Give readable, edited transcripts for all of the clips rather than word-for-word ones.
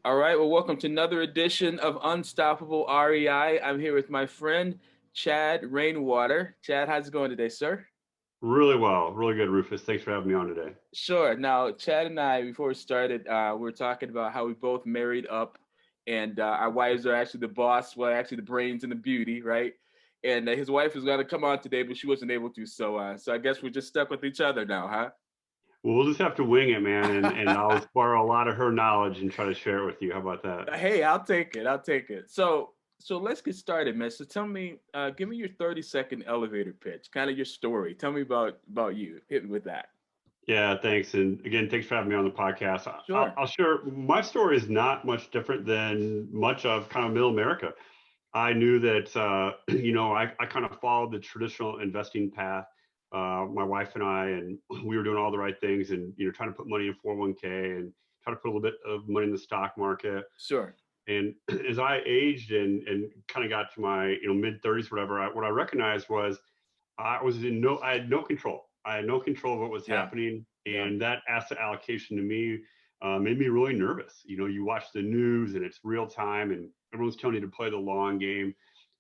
All right, well, welcome to another edition of Unstoppable REI. I'm here with my friend, Chad Rainwater. Chad, how's it going today, sir? Really well. Really good, Rufus. Thanks for having me on today. Sure. Now, Chad and I, before we started, we were talking about how we both married up, and our wives are actually the boss, well, actually the brains and the beauty, right? And his wife was going to come on today, but she wasn't able to. So I guess we're just stuck with each other now, huh? Well, we'll just have to wing it, man, and I'll borrow a lot of her knowledge and try to share it with you. How about that? Hey, I'll take it. I'll take it. So let's get started, man. So tell me, give me your 30-second elevator pitch, kind of your story. Tell me about you. Hit me with that. Yeah, thanks. And again, thanks for having me on the podcast. I'll, Sure. I'll share. My story is not much different than much of kind of middle America. I knew that, I kind of followed the traditional investing path. My wife and I, and we were doing all the right things and, trying to put money in 401k and try to put a little bit of money in the stock market. Sure. And as I aged and kind of got to my mid 30s, whatever, what I recognized was I had no control. I had no control of what was Yeah. happening, Yeah. and that asset allocation to me made me really nervous. You watch the news and it's real time, and everyone's telling you to play the long game,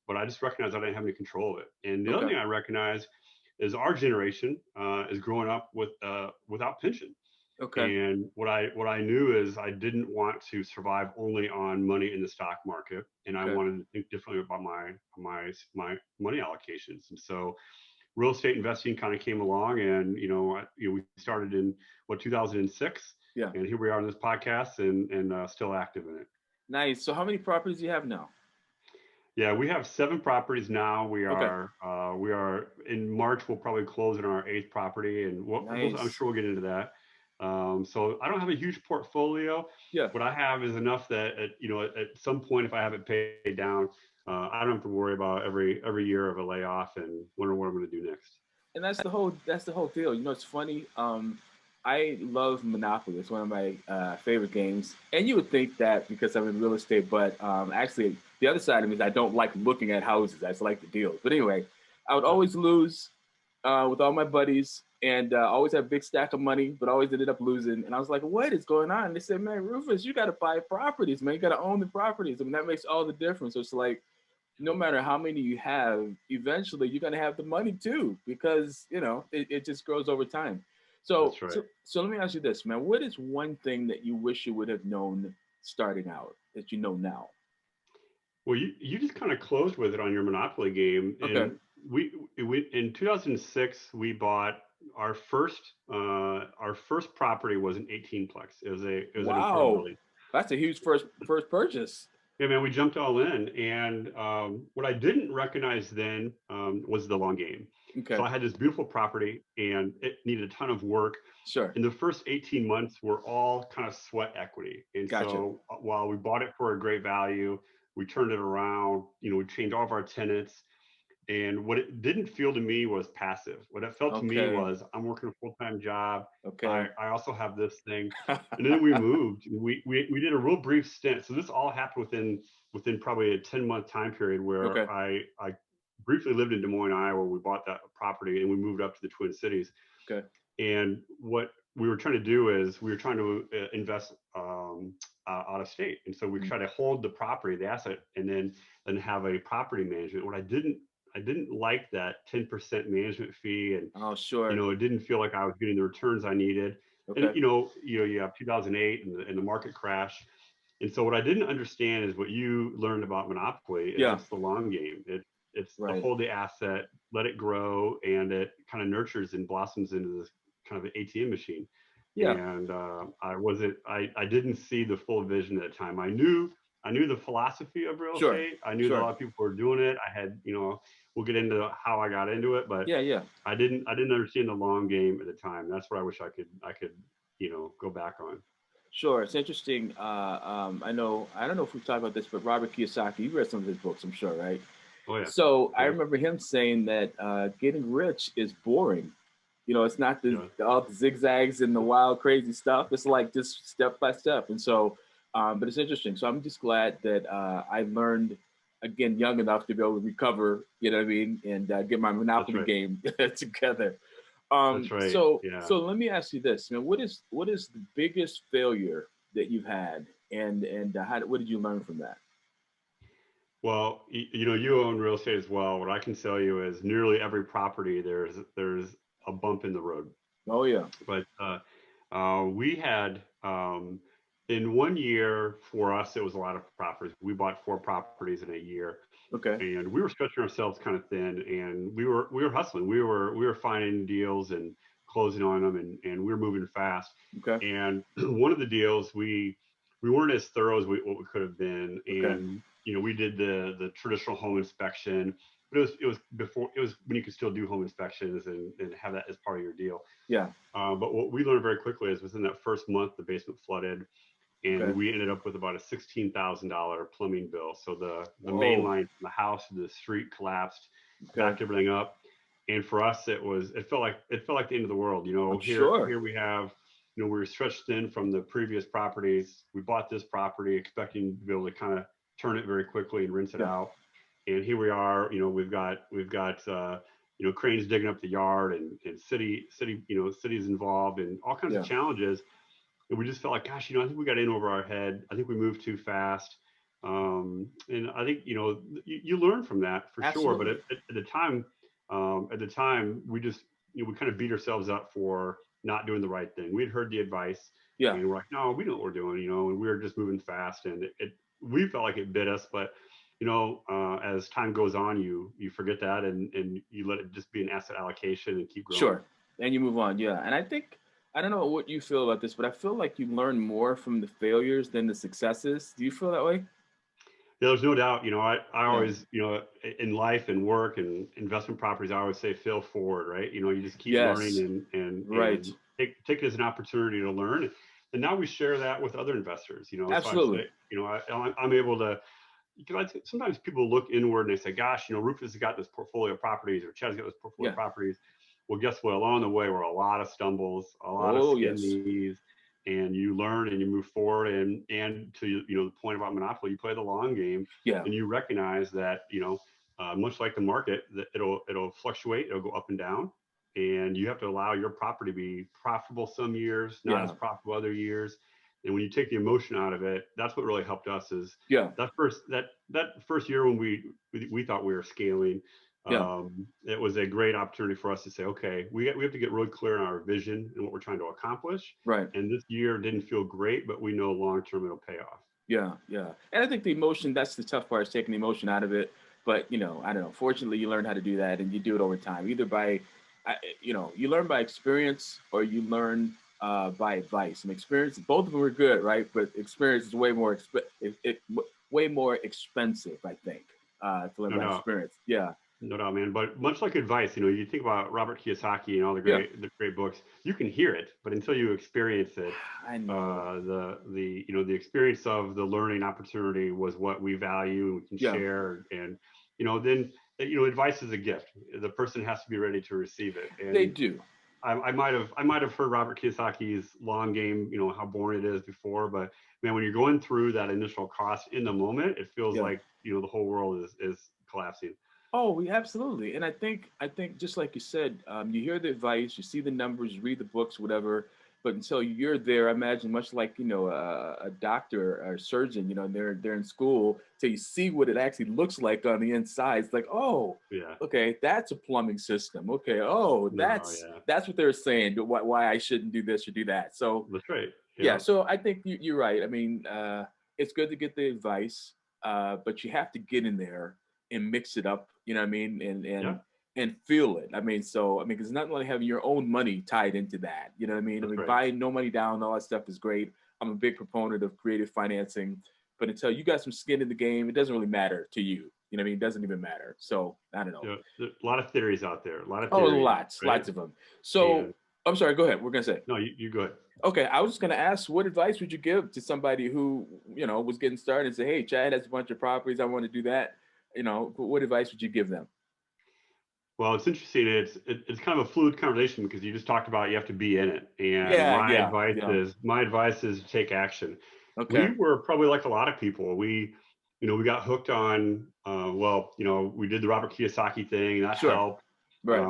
but I just recognized I didn't have any control of it. And the other Okay. thing I recognize is our generation is growing up without pension. Okay. And what I knew is I didn't want to survive only on money in the stock market, and I Okay. wanted to think differently about my money allocations. And so real estate investing kind of came along, and we started in 2006, Yeah. and here we are on this podcast and still active in it. Nice. So how many properties do you have now? Yeah, we have 7 properties now. Okay. We are in March. We'll probably close on our 8th property, and I'm Nice. sure we'll get into that. So I don't have a huge portfolio. Yeah. What I have is enough that at some point, if I have it paid down, I don't have to worry about every year of a layoff and wondering what I'm going to do next. And that's the whole deal. You know, it's funny. I love Monopoly. It's one of my favorite games. And you would think that because I'm in real estate, but actually the other side of me is I don't like looking at houses. I just like the deals. But anyway, I would Yeah, always lose with all my buddies, and always have a big stack of money, but always ended up losing. And I was like, "What is going on?" And they said, "Man, Rufus, you got to buy properties, man. You got to own the properties. I mean, that makes all the difference." So it's like no matter how many you have, eventually you're gonna have the money too, because it just grows over time. So that's right. so so let me ask you this, man. What is one thing that you wish you would have known starting out that you know now? Well, you just kind of closed with it on your Monopoly game, Okay. and we in 2006 we bought our first property was an 18-plex. It was an apartment Wow. building. That's a huge first purchase. Yeah, man, we jumped all in, and what I didn't recognize then was the long game. So Okay. I had this beautiful property, and it needed a ton of work. Sure. In the first 18 months were all kind of sweat equity. And Gotcha. so while we bought it for a great value, we turned it around, we changed all of our tenants. And what it didn't feel to me was passive. What it felt to me Okay. was I'm working a full-time job. Okay. I also have this thing. And then we moved. We did a real brief stint. So this all happened within probably a 10-month time period where Okay. I briefly lived in Des Moines, Iowa. We bought that property and we moved up to the Twin Cities. Okay. And what we were trying to do is we were trying to invest out of state, and so we Mm. try to hold the property, the asset, and then have a property management. What I didn't like that 10% management fee, and Oh, sure. it didn't feel like I was getting the returns I needed. And Okay. you have 2008 and the market crash, and so what I didn't understand is what you learned about Monopoly is Yeah. it's the long game. It's to Right. hold the asset, let it grow, and it kind of nurtures and blossoms into this kind of an ATM machine. Yeah. And I didn't see the full vision at the time. I knew the philosophy of real Sure. estate. I knew that a Sure. lot of people were doing it. I had, we'll get into how I got into it, but Yeah. Yeah. I didn't understand the long game at the time. That's what I wish I could go back on. Sure, it's interesting. I don't know if we've talked about this, but Robert Kiyosaki, you read some of his books, I'm sure, right? Oh yeah, So I yeah, remember him saying that getting rich is boring. It's not yeah. all the zigzags and the wild, crazy stuff. It's like just step by step. And so, but it's interesting. So I'm just glad that I learned again young enough to be able to recover. You know what I mean, and get my That's Monopoly right. game together. That's right. So Yeah. so let me ask you this, man. What is the biggest failure that you've had, and what did you learn from that? Well, you own real estate as well. What I can tell you is nearly every property there's a bump in the road. Oh yeah. But we had in 1 year for us, it was a lot of properties. We bought 4 properties in a year, Okay. and we were stretching ourselves kind of thin, and we were hustling. We were finding deals and closing on them, and we were moving fast. Okay. And one of the deals we weren't as thorough as what we could have been, Okay. and we did the traditional home inspection, but it was before, it was when you could still do home inspections and have that as part of your deal. Yeah. But what we learned very quickly is within that first month, the basement flooded, and Okay. we ended up with about a $16,000 plumbing bill. So the main Whoa. line from the house to the street collapsed, Okay. backed everything up. And for us, it felt like the end of the world. I'm Here sure. we have, we were stretched thin from the previous properties. We bought this property expecting to be able to kind of turn it very quickly and rinse it Yeah. out. And here we are. We've got cranes digging up the yard, and cities involved, and all kinds of Yeah. challenges. And we just felt like, gosh, I think we got in over our head. I think we moved too fast. And I think, you learn from that for sure. But Absolutely. at the time, we just, we kind of beat ourselves up for not doing the right thing. We'd heard the advice, Yeah. and we're like, no, we know what we're doing, and we were just moving fast, and we felt like it bit us. But as time goes on, you forget that, and you let it just be an asset allocation and keep growing. Sure. And you move on. Yeah. And I think, I don't know what you feel about this, but I feel like you learn more from the failures than the successes. Do you feel that way? Yeah, there's no doubt. I Yeah. always, in life and work and investment properties, I always say fail forward, right? You just keep learning Yes. and Right. take it as an opportunity to learn. And now we share that with other investors, so I'm Absolutely. saying, I'm able to, because sometimes people look inward and they say, gosh, Rufus has got this portfolio of properties, or Chad's got this portfolio of Yeah. properties. Well, guess what? Along the way were a lot of stumbles, a lot of Oh, skin yes. knees, and you learn and you move forward. And to the point about Monopoly, you play the long game, Yeah. and you recognize that much like the market, that it'll fluctuate, it'll go up and down, and you have to allow your property to be profitable some years, not as Yeah. profitable other years. And when you take the emotion out of it, that's what really helped us. Is Yeah. that first year when we thought we were scaling, Yeah. it was a great opportunity for us to say, okay, we have to get really clear on our vision and what we're trying to accomplish. Right. And this year didn't feel great, but we know long term it'll pay off. Yeah, yeah. And I think the emotion, that's the tough part, is taking the emotion out of it. But, I don't know. Fortunately, you learn how to do that and you do it over time, either by, you learn by experience or you learn by advice. And experience, both of them are good, right? But experience is way more expensive, I think, to learn No by doubt. experience. Yeah, No doubt, man. But much like advice, you think about Robert Kiyosaki and all the yeah. great books. You can hear it, but until you experience it, I know. the experience of the learning opportunity was what we value and we can Yeah, share. And then advice is a gift. The person has to be ready to receive it. they And do. I might have heard Robert Kiyosaki's long game, how boring it is before, but man, when you're going through that initial cost in the moment, it feels Yeah. like the whole world is collapsing. Oh, we absolutely. And I think just like you said, you hear the advice, you see the numbers, you read the books, whatever. But until you're there, I imagine much like a doctor or a surgeon, they're in school till you see what it actually looks like on the inside. It's like, oh, Yeah. okay, that's a plumbing system. Okay, oh, No, that's yeah. that's what they're saying. Why I shouldn't do this or do that. So That's right. yeah, Yeah. so I think you're right. I mean, it's good to get the advice, but you have to get in there and mix it up. You know what I mean? And Yeah. feel it. I mean, because not only having your own money tied into that. You know what I mean? I That's mean, right. buying no money down, all that stuff is great. I'm a big proponent of creative financing, but until you got some skin in the game, it doesn't really matter to you. You know what I mean? It doesn't even matter. So I don't know. There's a lot of theories out there, a lot of Oh, theories, right? lots of them. So And I'm sorry. Go ahead. We're gonna say. no, you go ahead. Okay, I was just going to ask, what advice would you give to somebody who, was getting started and say, "Hey, Chad has a bunch of properties. I want to do that." What advice would you give them? Well, it's interesting. It's kind of a fluid conversation because you just talked about you have to be in it. And Yeah, my yeah, advice yeah. is my advice is take action. We Okay, were probably like a lot of people. We got hooked on. We did the Robert Kiyosaki thing, and that sure. helped. Right.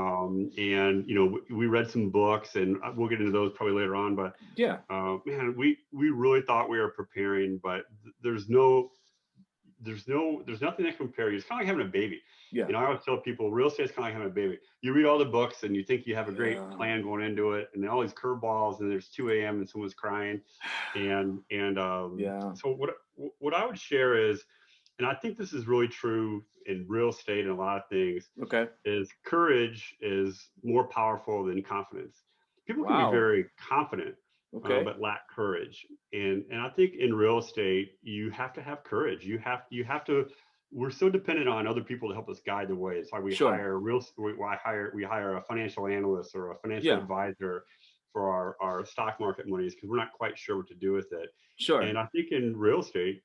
And we read some books, and we'll get into those probably later on. But Yeah. man, we really thought we were preparing, but there's nothing that compares. It's kind of like having a baby. Yeah. I always tell people real estate is kind of like having a baby. You read all the books and you think you have a great Yeah. plan going into it, and then all these curveballs, and there's 2 a.m. and someone's crying. And Yeah. so what I would share is, and I think this is really true in real estate and a lot of things, Okay. is courage is more powerful than confidence. People can be Wow. very confident, Okay. but lack courage. And I think in real estate, you have to have courage. You have to. We're so dependent on other people to help us guide the way. It's why we Sure. hire we hire a financial analyst or a financial Yeah. advisor for our stock market monies, because we're not quite sure what to do with it. Sure. And I think in real estate,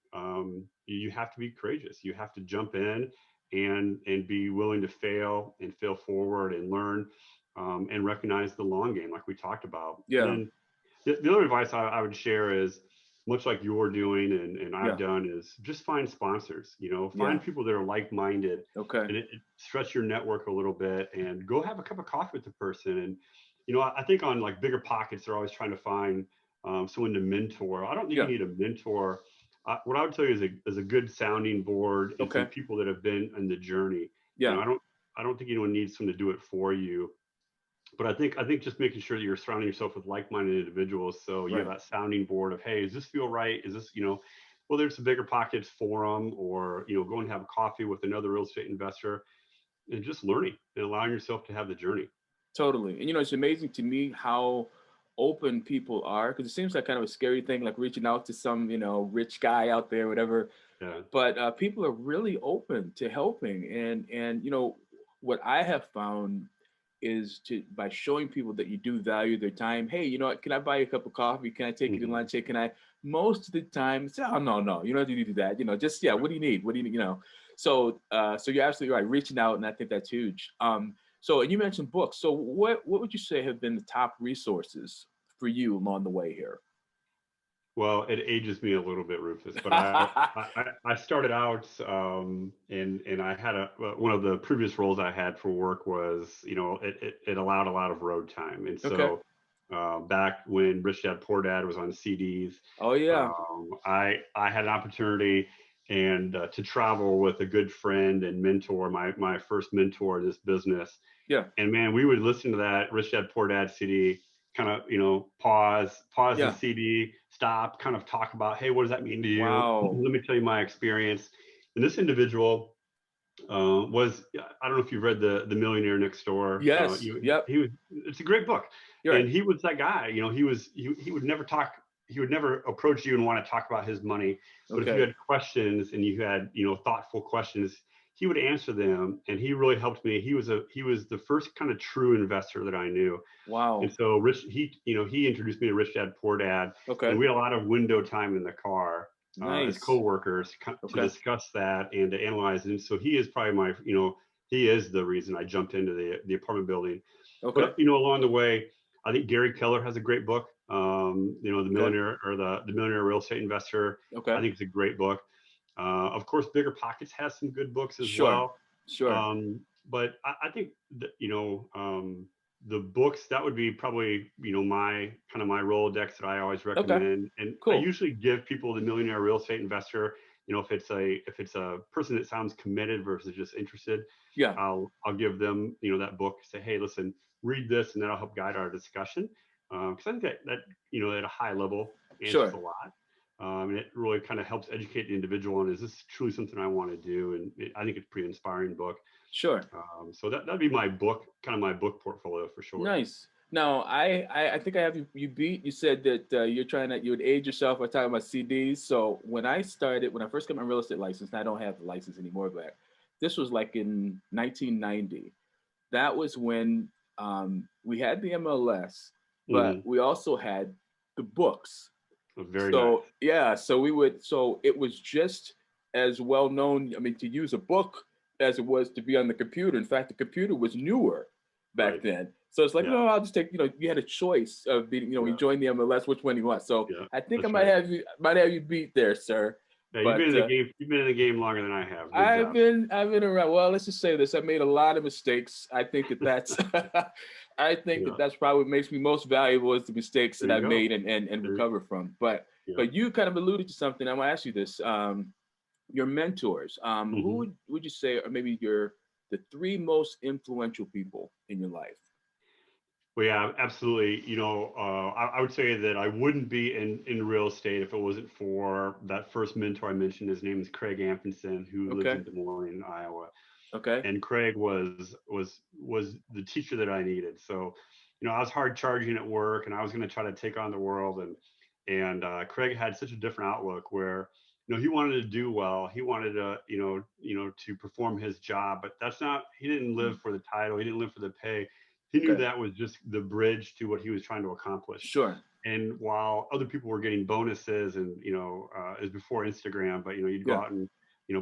you have to be courageous. You have to jump in and be willing to fail and fail forward and learn, and recognize the long game, like we talked about. And Yeah. then the other advice I would share is, much like you're doing and I've Yeah. done, is just find sponsors. Yeah. Find people that are like-minded, Okay. and it stretch your network a little bit, and go have a cup of coffee with the person. And I think on like Bigger Pockets, they're always trying to find someone to mentor. I don't think you Yeah. need a mentor. What I would tell you is a good sounding board and some Okay. people that have been in the journey. Yeah. I don't think anyone needs someone to do it for you. But I think just making sure that you're surrounding yourself with like-minded individuals, so you have Right. that sounding board of, hey, does this feel right? Is this, whether it's a Bigger Pockets forum, or go and have a coffee with another real estate investor, and just learning and allowing yourself to have the journey. Totally. And it's amazing to me how open people are, because it seems like kind of a scary thing, like reaching out to some, rich guy out there, whatever. Yeah. But people are really open to helping. And what I have found is by showing people that you do value their time. Hey, you know what? Can I buy you a cup of coffee? Can I take you to Mm-hmm. lunch? Hey, can I? Most of the time, say, oh no, you don't have to do that. Just yeah. What do you need? What do you need? So you're absolutely right. Reaching out, and I think that's huge. So, and you mentioned books. So what would you say have been the top resources for you along the way here? Well, it ages me a little bit, Rufus, but I started out, and I had one of the previous roles I had for work was, it allowed a lot of road time. And Okay. so back when Rich Dad Poor Dad was on CDs, Oh yeah. I had an opportunity and to travel with a good friend and mentor, my first mentor in this business. Yeah. And man, we would listen to that Rich Dad Poor Dad CD, kind of, pause the Yeah. CD, stop, kind of talk about, hey, what does that mean to you? Wow. Let me tell you my experience. And this individual was, I don't know if you've read the Millionaire Next Door. Yes. Yep. It's a great book. You're And right. he was that guy. He would never talk. He would never approach you and want to talk about his money. But if you Okay. had questions and you had, thoughtful questions, he would answer them. And he really helped me. He was the first kind of true investor that I knew. Wow. And so he introduced me to Rich Dad Poor Dad, Okay. and we had a lot of window time in the car as Nice. coworkers to Okay. discuss that and to analyze it. And so he is probably he is the reason I jumped into the apartment building. Okay. But along the way, I think Gary Keller has a great book. The Millionaire, or the Millionaire Real Estate Investor. Okay. I think it's a great book. Of course, Bigger Pockets has some good books as Sure. well. Sure. But I think that, the books, that would be probably, my Rolodex that I always recommend. And Cool. I usually give people the Millionaire Real Estate Investor. If it's a person that sounds committed versus just interested, Yeah. I'll give them, that book, say, hey, listen, read this, and that'll help guide our discussion. Because I think that at a high level answers Sure. a lot. And it really kind of helps educate the individual on, is this truly something I want to do? And I think it's a pretty inspiring book. Sure. So that'd be my book, kind of my book portfolio for sure. Nice. Now, I think I have you beat. You said that you would age yourself by talking about CDs. So when I first got my real estate license, and I don't have the license anymore, but this was like in 1990. That was when we had the MLS, but we also had the books. Very So nice. yeah, so it was just as well known, I mean, to use a book as it was to be on the computer. In fact, the computer was newer back Right. then. So it's like, Yeah. no, I'll just take, you had a choice of being, Yeah. you joined the MLS, which one you want. So Yeah, I think I that's might right. have you beat there, sir. Yeah, you've been But in the game. You've been in the game longer than I have. Good I've job. been I've been around. Well, let's just say this: I made a lot of mistakes. I think that that's I think that Yeah. that's probably what makes me most valuable is the mistakes that There you I've go. made and There, recover from. But yeah. you kind of alluded to something. I'm gonna ask you this: your mentors. Who Hmm. would you say are maybe the three most influential people in your life? Well, yeah, absolutely. I would say that I wouldn't be in real estate if it wasn't for that first mentor I mentioned. His name is Craig Amundsen, who lives Okay. in Des Moines, Iowa. Okay. And Craig was the teacher that I needed. So, I was hard charging at work, and I was going to try to take on the world. And Craig had such a different outlook where he wanted to do well. He wanted to to perform his job, but that's not. He didn't Mm. live for the title. He didn't live for the pay. He knew Okay. that was just the bridge to what he was trying to accomplish. Sure. And while other people were getting bonuses, and it was before Instagram, but you'd go Yeah. out and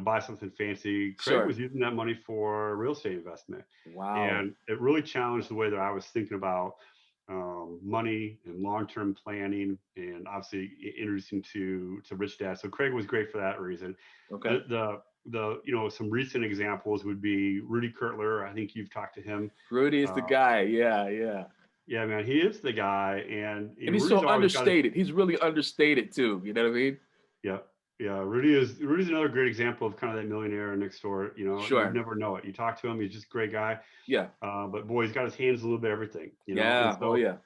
buy something fancy. Craig Sure. was using that money for real estate investment, Wow. and it really challenged the way that I was thinking about money and long-term planning, and obviously introducing to Rich Dad. So Craig was great for that reason. Okay. The some recent examples would be Rudy Kurtler. I think you've talked to him. Rudy is the Uh, guy. Yeah. Yeah. yeah, man, he is the guy, and And he's Rudy's so always got his. understated. He's really understated too. You know what I mean? Yeah, yeah. Rudy's another great example of kind of that millionaire next door. You'd Sure. never know it. You talk to him, he's just a great guy. Yeah. But boy, he's got his hands a little bit everything. And Yeah. Oh so yeah.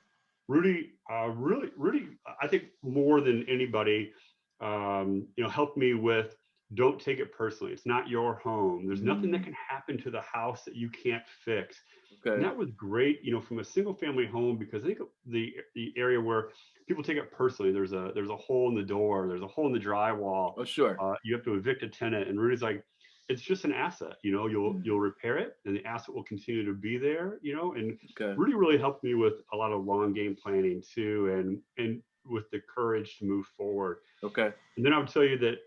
Rudy, I think more than anybody, helped me with don't take it personally. It's not your home. There's nothing that Mm, can happen to the house that you can't fix. And okay. that was great, from a single family home, because I think the area where people take it personally, there's a hole in the door, there's a hole in the drywall, Oh sure. you have to evict a tenant, and Rudy's like, it's just an asset, you'll Mm, repair it, and the asset will continue to be there, and okay. Rudy really helped me with a lot of long game planning too, and with the courage to move forward. Okay. And then I would tell you that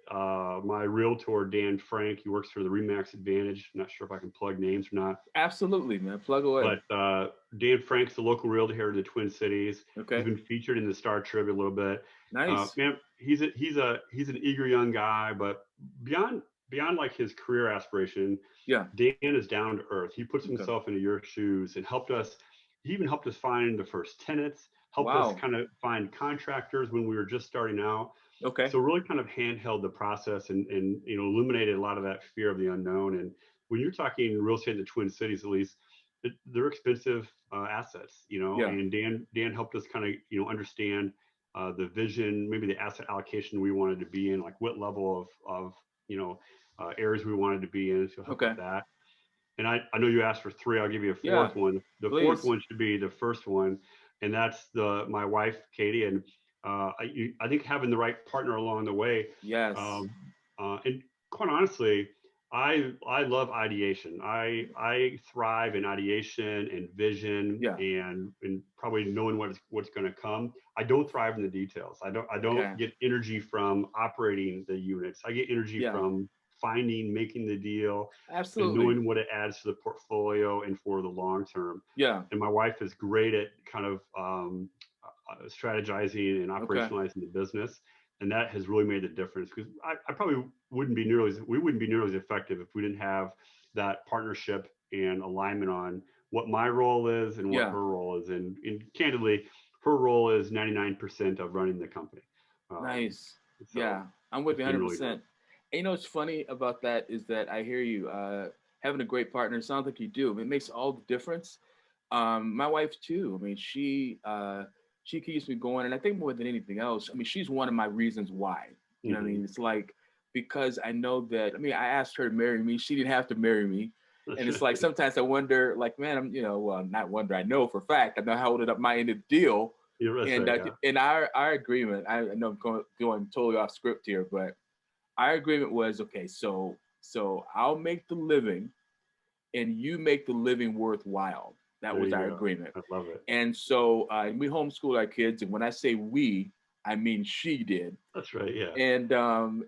my realtor, Dan Frank, he works for the Remax Advantage. I'm not sure if I can plug names or not, Absolutely, man. Plug away. but Dan Frank's the local realtor here in the Twin Cities. He's Okay. been featured in the Star Tribune a little bit. Nice. Man, he's an eager young guy, but beyond like his career aspiration, Yeah. Dan is down to earth. He puts Okay. himself into your shoes and helped us. He even helped us find the first tenants, helped us Wow. kind of find contractors when we were just starting out. Okay. So really kind of handheld the process, and eliminated a lot of that fear of the unknown. And when you're talking real estate in the Twin Cities, at least, they're expensive assets, Yeah. and Dan helped us kind of understand the vision, maybe the asset allocation we wanted to be in, like what level of areas we wanted to be in, to help with Okay. that. And I know you asked for three. I'll give you a Yeah. fourth one. The fourth Please. one should be the first one, and that's my wife, Katie. And I think having the right partner along the way. Yes. Um, and quite honestly, I love ideation. I thrive in ideation and vision, Yeah. and probably knowing what's going to come. I don't thrive in the details. I don't Okay. get energy from operating the units. I get energy Yeah. from making the deal, and Absolutely. knowing what it adds to the portfolio and for the long term. Yeah. And my wife is great at kind of strategizing and Okay. operationalizing the business, and that has really made a difference, because I probably wouldn't be nearly we wouldn't be nearly as effective if we didn't have that partnership and alignment on what my role is and what Yeah. her role is. And candidly, her role is 99% of running the company. Um, Nice. so Yeah. I'm with it's you been really great. 100%. And you know what's funny about that is that I hear you having a great partner. It sounds like you do. It makes all the difference. My wife too. I mean, she keeps me going, and I think more than anything else, I mean, she's one of my reasons why. You know what I Hmm. mean? It's like because I know that. I mean, I asked her to marry me. She didn't have to marry me, and it's like sometimes I wonder, like, man, well, not wonder. I know for a fact. I know how it up my end of the deal, That's and right. Yeah. in our agreement, I know I'm going totally off script here, but our agreement was okay. So I'll make the living, and you make the living worthwhile. That There was you our go. agreement. I love it. And so we homeschool our kids, and when I say we, I mean she did. That's right. Yeah.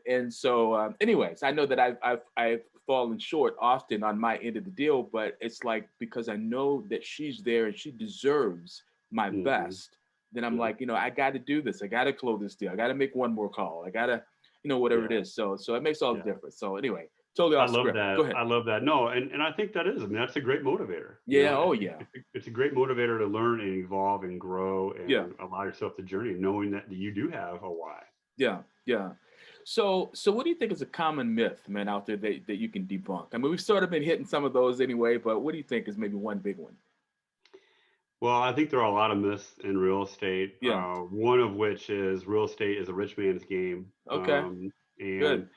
And so anyways, I know that I've fallen short often on my end of the deal, but it's like because I know that she's there and she deserves my Hmm. best, then I'm Yeah. like, I got to do this. I got to close this deal. I got to make one more call. I got to, whatever it Yeah. is. So it makes all the Yeah. difference. So anyway, totally I off love script. Go that. ahead. I love that. No, and I think that is, I mean, that's a great motivator. You Yeah. know, Oh yeah. it's a great motivator to learn and evolve and grow Yeah. and allow yourself the journey, knowing that you do have a why. Yeah. Yeah. So what do you think is a common myth, man, out there that you can debunk? I mean, we've sort of been hitting some of those anyway, but what do you think is maybe one big one? Well, I think there are a lot of myths in real estate. Yeah. One of which is real estate is a rich man's game. Okay. And Good.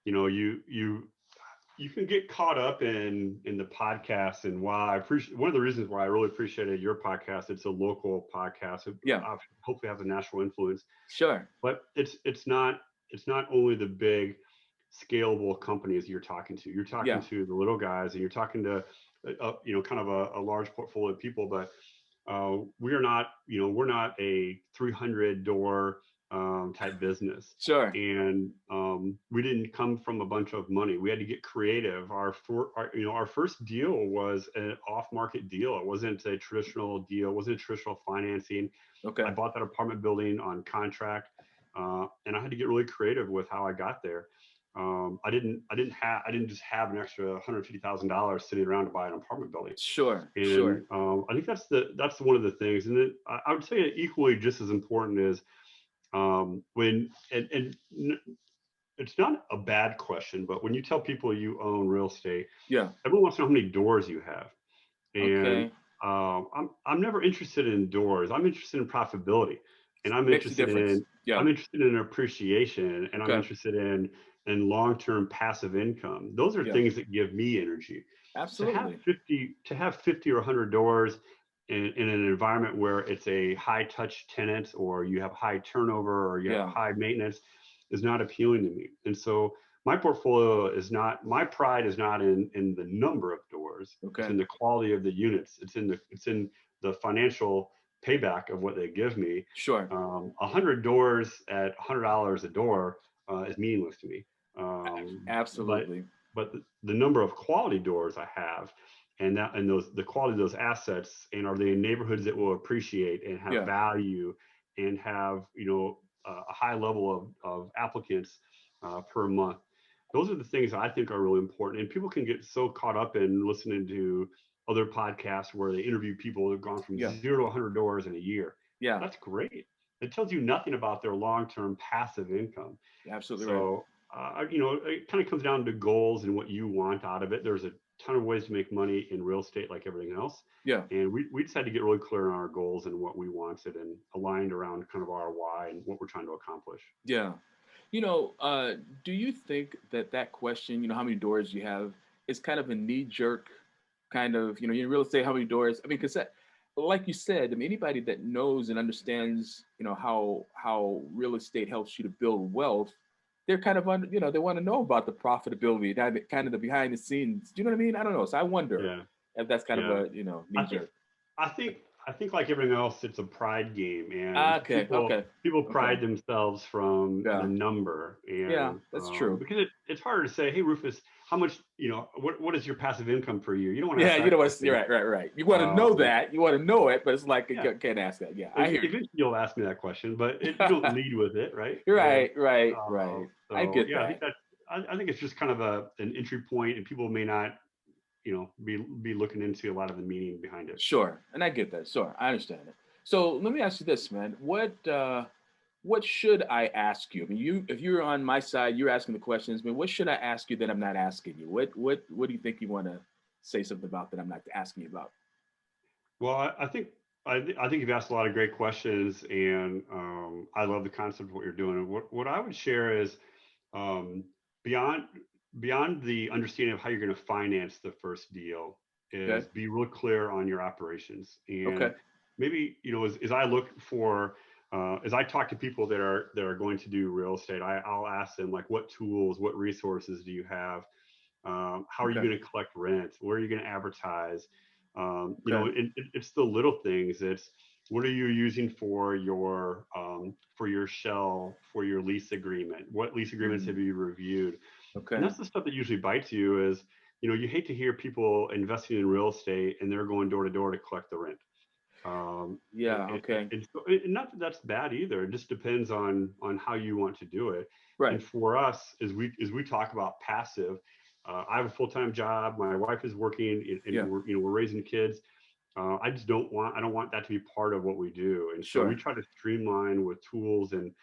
you know, you can get caught up in the podcast. And while I appreciate, one of the reasons why I really appreciated your podcast, it's a local podcast. It Yeah. hopefully has a national influence, Sure. but it's not only the big scalable companies you're talking to. You're talking Yeah. to the little guys, and you're talking to kind of a large portfolio of people. But we're not a 300 door type business. Sure. And we didn't come from a bunch of money. We had to get creative. Our first deal was an off-market deal. It wasn't a traditional deal. It wasn't a traditional financing. Okay. I bought that apartment building on contract, and I had to get really creative with how I got there. I didn't just have an extra $150,000 sitting around to buy an apartment building. Sure. And Sure. I think that's one of the things. And then I would say equally just as important is when and it's not a bad question, but when you tell people you own real estate, Yeah. everyone wants to know how many doors you have. And Okay. I'm never interested in doors. I'm interested in profitability, and Makes a difference. Yeah. I'm interested in appreciation, and I'm Okay. interested in long-term passive income. Those are Yeah. things that give me energy. Absolutely. To have 50 or 100 doors in an environment where it's a high touch tenant, or you have high turnover, or you have Yeah. high maintenance, is not appealing to me. And so my portfolio is not, my pride is not in the number of doors. It's Okay. in the quality of the units. It's in the financial payback of what they give me. Sure. 100 doors at $100 a door is meaningless to me. But Absolutely. the number of quality doors I have, and the quality of those assets, and are they in neighborhoods that will appreciate and have Yeah. value and have a high level of applicants per month. Those are the things I think are really important. And people can get so caught up in listening to other podcasts where they interview people that have gone from Yeah. 0 to 100 doors in a year. Yeah. That's great. It tells you nothing about their long-term passive income. Absolutely right. So, it kind of comes down to goals and what you want out of it. There's a ton of ways to make money in real estate, like everything else. Yeah. And we just had to get really clear on our goals and what we wanted, and aligned around kind of our why and what we're trying to accomplish. Yeah. Do you think that question, how many doors you have, is kind of a knee jerk kind of, in real estate, how many doors? I mean, because like you said, I mean, anybody that knows and understands, how real estate helps you to build wealth, they're kind of, they want to know about the profitability, that kind of the behind the scenes. Do you know what I mean? I don't know. So I wonder Yeah. if that's kind of Yeah. a, knee I think jerk. I think I think like everything else, it's a pride game, and Okay. Okay. people Okay. pride themselves from the Yeah. number. Yeah. And That's true. because it's harder to say, hey Rufus, how much, what is your passive income per year? You don't want to Yeah, ask you that know what? You're question. right, right, right. You want to know that. You want to know it, but it's like Yeah, you can't ask that. Yeah, I hear eventually you'll ask me that question, but you don't lead with it, right? you. And Right, right, right. I so get yeah, I think that. that I think it's just kind of an entry point, and people may not, be looking into a lot of the meaning behind it. Sure, and I get that. Sure, I understand it. So let me ask you this, man. What should I ask you? I mean, if you're on my side, you're asking the questions. I mean, what should I ask you that I'm not asking you? What do you think you want to say something about that I'm not asking you about? Well, I think you've asked a lot of great questions, and I love the concept of what you're doing. And what I would share is, um, beyond beyond the understanding of how you're going to finance the first deal, Okay. is be real clear on your operations. And Okay. maybe, as I look for, as I talk to people that are going to do real estate, I'll ask them, like, what tools, what resources do you have? How are you Okay. going to collect rent? Where are you going to advertise? Okay. It's the little things. It's, what are you using for your shell, for your lease agreement? What lease agreements have Mm, you reviewed? And okay. that's the stuff that usually bites you. Is, you hate to hear people investing in real estate and they're going door to door to collect the rent. Yeah. Okay. And not that that's bad either. It just depends on how you want to do it. Right. And for us, as we talk about passive, I have a full-time job. My wife is working, and Yeah. we're raising kids. I don't want that to be part of what we do. And so we Sure. try to streamline with tools, and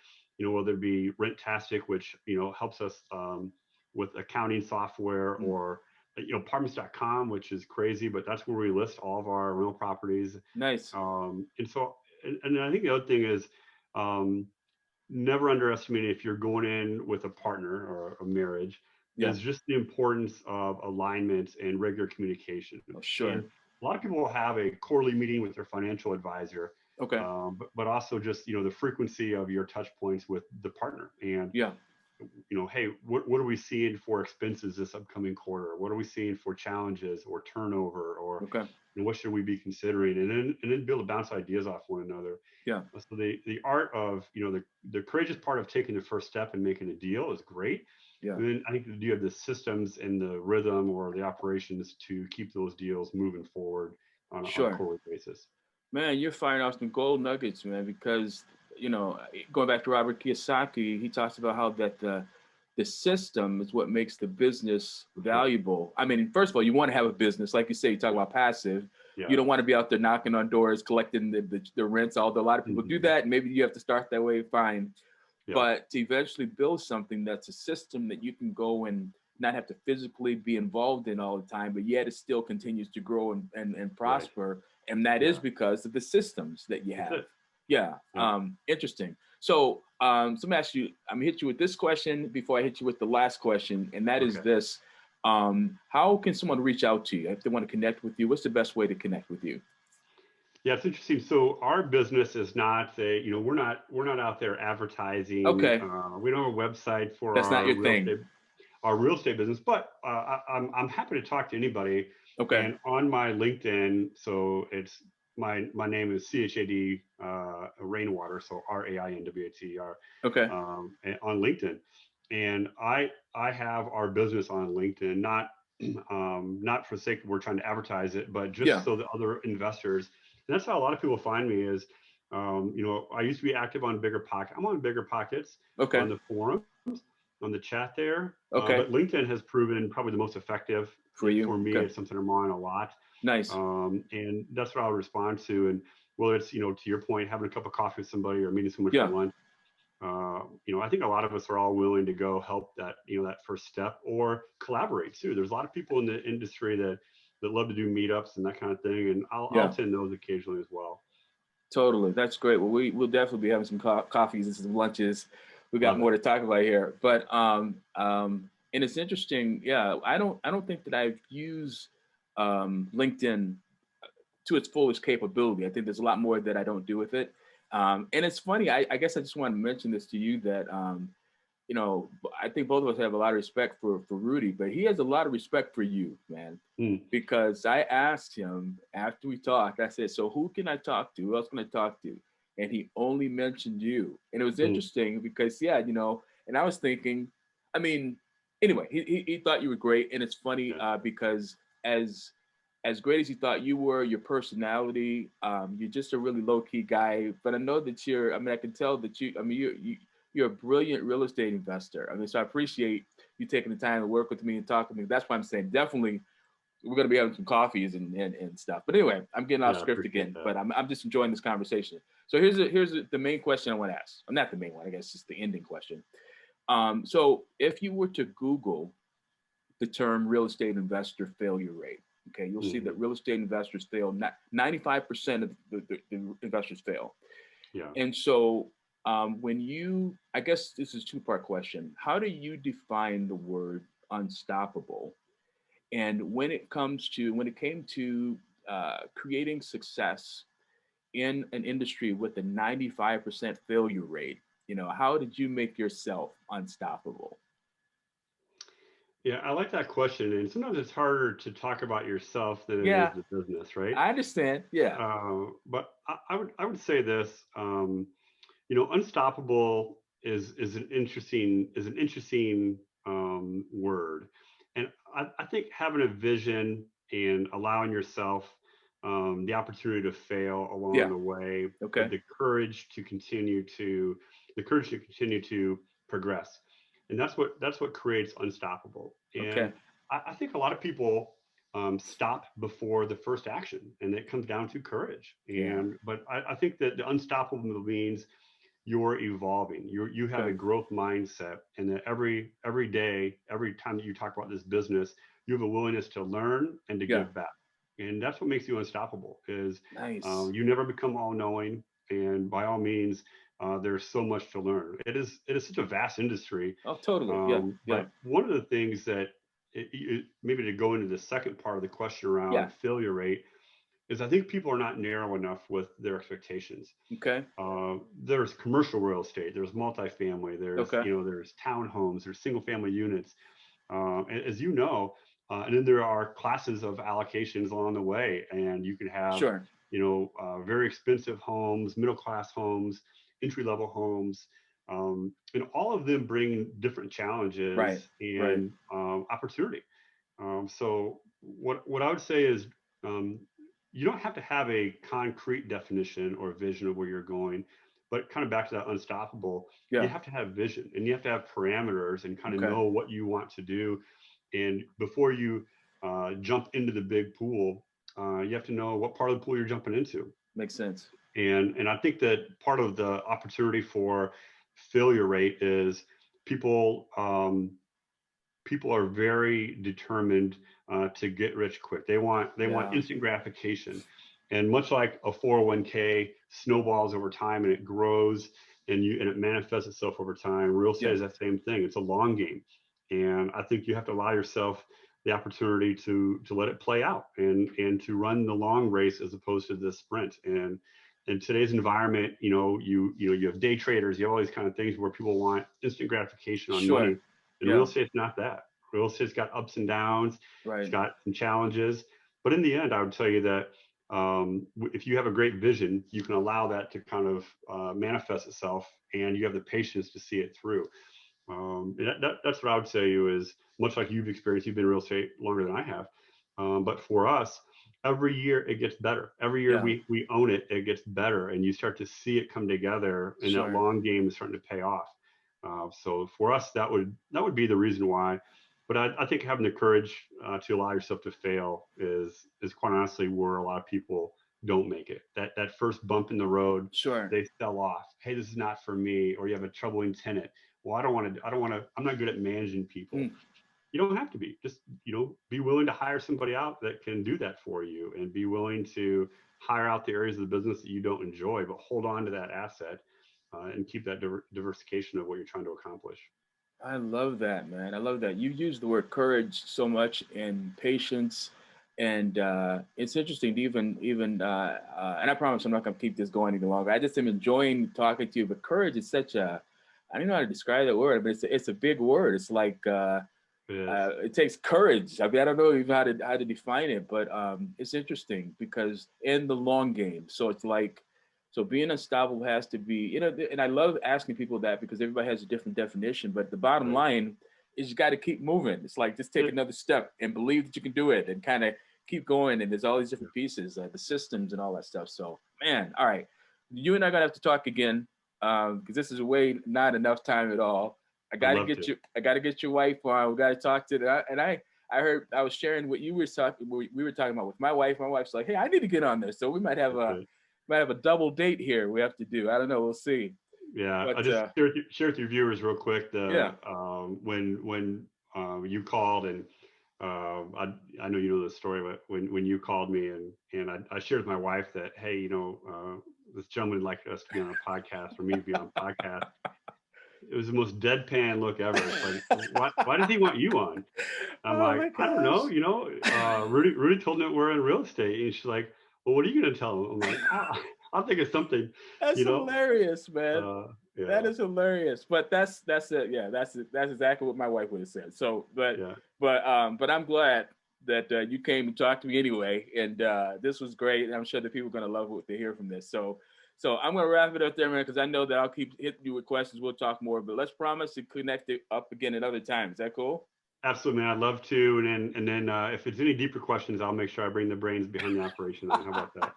whether it be Rentastic, which helps us with accounting software, Mm. or apartments.com, which is crazy, but that's where we list all of our rental properties. Nice. And I think the other thing is, um, never underestimate, if you're going in with a partner or a marriage, Yeah. is just the importance of alignment and regular communication. Oh, sure. And a lot of people will have a quarterly meeting with their financial advisor, Okay. but also just the frequency of your touch points with the partner. And Yeah. hey, what are we seeing for expenses this upcoming quarter? What are we seeing for challenges or turnover, or Okay. what should we be considering? And then be able to bounce ideas off one another. Yeah. So the art of the courageous part of taking the first step and making a deal is great. Yeah. And then I think you have the systems and the rhythm or the operations to keep those deals moving forward on a Sure. quarterly basis. Man, you're firing off some gold nuggets, man, because, going back to Robert Kiyosaki, he talks about how that the system is what makes the business valuable. I mean, first of all, you want to have a business. Like you say, you talk about passive. Yeah. You don't want to be out there knocking on doors, collecting the rents, although a lot of people do that. And maybe you have to start that way, fine. Yeah. But to eventually build something that's a system that you can go and not have to physically be involved in all the time, but yet it still continues to grow and prosper. And that is because of the systems that you have. Yeah. Interesting. So let me ask you, I'm gonna hit you with this question before I hit you with the last question. And that is this. How can someone reach out to you if they want to connect with you? What's the best way to connect with you? Yeah, it's interesting. So our business is not we're not out there advertising. Okay. We don't have a website for That's not your thing. Our real estate business, but I'm happy to talk to anybody. Okay. And on my LinkedIn, so it's my name is CHAD Rainwater, so RAINWATER. Okay. On LinkedIn, and I have our business on LinkedIn, not for the sake we're trying to advertise it, but just so that other investors. And that's how a lot of people find me is, I used to be active on Bigger Pocket. I'm on Bigger Pockets on the forums, on the chat there. But LinkedIn has proven probably the most effective for you. For me. It's something I'm on a lot. Nice. And that's what I'll respond to. And whether it's, to your point, having a cup of coffee with somebody or meeting someone for lunch, I think a lot of us are all willing to go help that, that first step, or collaborate too. There's a lot of people in the industry that love to do meetups and that kind of thing. And I'll attend those occasionally as well. Totally. That's great. Well, we'll definitely be having some coffees and some lunches. We got more to talk about here, but, and it's interesting. Yeah. I don't think that I've used, LinkedIn to its fullest capability. I think there's a lot more that I don't do with it. And it's funny. I guess I just want to mention this to you that, I think both of us have a lot of respect for Rudy, but he has a lot of respect for you, man. Because I asked him after we talked, I said, so who can I talk to? Who else can I talk to? And he only mentioned you. And it was interesting because, and I was thinking, I mean, anyway, he thought you were great. And it's funny because as great as he thought you were, your personality, you're just a really low key guy. But I know that I can tell that you're a brilliant real estate investor. I mean, so I appreciate you taking the time to work with me and talk with me. That's why I'm saying definitely we're going to be having some coffees and stuff. But anyway, I'm getting off script again, but I'm just enjoying this conversation. So here's the main question I want to ask. Not the main one, I guess, just the ending question. So if you were to Google the term real estate investor failure rate, okay, you'll see that real estate investors fail. 95% of the investors fail. Yeah. And so I guess this is a two-part question. How do you define the word unstoppable? And when it came to creating success in an industry with a 95% failure rate, how did you make yourself unstoppable? Yeah, I like that question. And sometimes it's harder to talk about yourself than it is the business, right? I understand. Yeah. But I would say this, unstoppable is an interesting word. And I think having a vision and allowing yourself the opportunity to fail along Yeah. the way, but Okay. the courage to continue to progress. And that's what creates unstoppable. Okay. And I think a lot of people stop before the first action, and it comes down to courage. Yeah. But I think that the unstoppable means you're evolving. You have a Okay. growth mindset, and that every day, every time that you talk about this business, you have a willingness to learn and to Yeah. give back. And that's what makes you unstoppable. Is Nice. you never become all knowing, and by all means, there's so much to learn. It is such a vast industry. Oh, totally. Yeah. Yeah. But one of the things that maybe to go into the second part of the question Yeah. around failure rate is I think people are not narrow enough with their expectations. Okay. There's commercial real estate, there's multifamily, Okay. there's townhomes, there's single family units, as you know, and then there are classes of allocations along the way, and you can have Sure. very expensive homes, middle class homes, entry level homes, and all of them bring different Right. challenges Right. and opportunity. So what I would say is um, you don't have to have a concrete definition or vision of where you're going, but kind of back to that unstoppable, you Yeah. have to have vision and you have to have parameters and kind of Okay. know what you want to do. And before you jump into the big pool, you have to know what part of the pool you're jumping into. Makes sense. And I think that part of the opportunity for failure rate is people people are very determined to get rich quick. They want Yeah. instant gratification, and much like a 401k snowballs over time and it grows and it manifests itself over time. Real estate Yeah. is that same thing. It's a long game, and I think you have to allow yourself the opportunity to let it play out and to run the long race as opposed to the sprint. And in today's environment, you have day traders, you have all these kind of things where people want instant gratification on Sure. money, and real Yeah. estate's not that. Real estate's got ups and downs. It's Right. got some challenges, but in the end, I would tell you that if you have a great vision, you can allow that to kind of manifest itself, and you have the patience to see it through. That's what I would say to you is much like you've experienced. You've been in real estate longer than I have, but for us, every year it gets better. Every year Yeah. we own it, it gets better, and you start to see it come together, and that Sure. long game is starting to pay off. So for us, that would be the reason why. But I think having the courage to allow yourself to fail is quite honestly where a lot of people don't make it. That first bump in the road, Sure. they sell off. Hey, this is not for me. Or you have a troubling tenant. Well, I don't want to. I'm not good at managing people. Mm. You don't have to be. Just be willing to hire somebody out that can do that for you, and be willing to hire out the areas of the business that you don't enjoy, but hold on to that asset and keep that diversification of what you're trying to accomplish. I love that, man. I love that. You use the word courage so much and patience, and it's interesting to and I promise I'm not going to keep this going any longer. I just am enjoying talking to you. But courage is such a, I don't know how to describe that word, but it's a big word. It's like It is. it takes courage. I mean, I don't know even how to define it, but it's interesting because in the long game. So it's like, so being unstoppable has to be, and I love asking people that because everybody has a different definition. But the bottom Right. line is you got to keep moving. It's like just take Yeah. another step and believe that you can do it and kind of keep going. And there's all these Yeah. different pieces, the systems and all that stuff. So, man, all right, you and I are gonna have to talk again because this is way not enough time at all. I I'd got to love get to. you. I got to get your wife on. We got to talk to that. And I heard I was sharing what you were talking. We were talking about with my wife. My wife's like, "Hey, I need to get on this." So we That's it. might have a double date here. We have to do. I don't know. We'll see. Yeah, I'll But just share with your viewers real quick. yeah. The when you called and I know you know the story, but when you called me and I shared with my wife that hey, this gentleman would like us to be on a podcast or me to be on a podcast. It was the most deadpan look ever. It's like, why does he want you on? I'm Oh like, my I don't gosh, know. Rudy told me that we're in real estate, and she's like, well, what are you gonna tell him? I'm like, I'll think of something, that's you know. hilarious, man. That Yeah, is hilarious. But that's it. Yeah, that's exactly what my wife would have said. So, yeah. but I'm glad that you came and talked to me anyway. And this was great. And I'm sure that people are gonna love what they hear from this. So I'm gonna wrap it up there, man, because I know that I'll keep hitting you with questions. We'll talk more, but let's promise to connect it up again at other times. Is that cool? Absolutely, man. I'd love to. And then if it's any deeper questions, I'll make sure I bring the brains behind the operation. Then. How about that?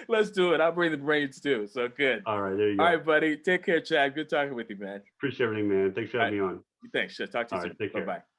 Let's do it. I'll bring the brains too. So good. All right, there you All go. right, buddy. Take care, Chad. Good talking with you, man. Appreciate everything, man. Thanks for All right. having me on. Thanks. Talk to All you right, soon. take care. Bye-bye.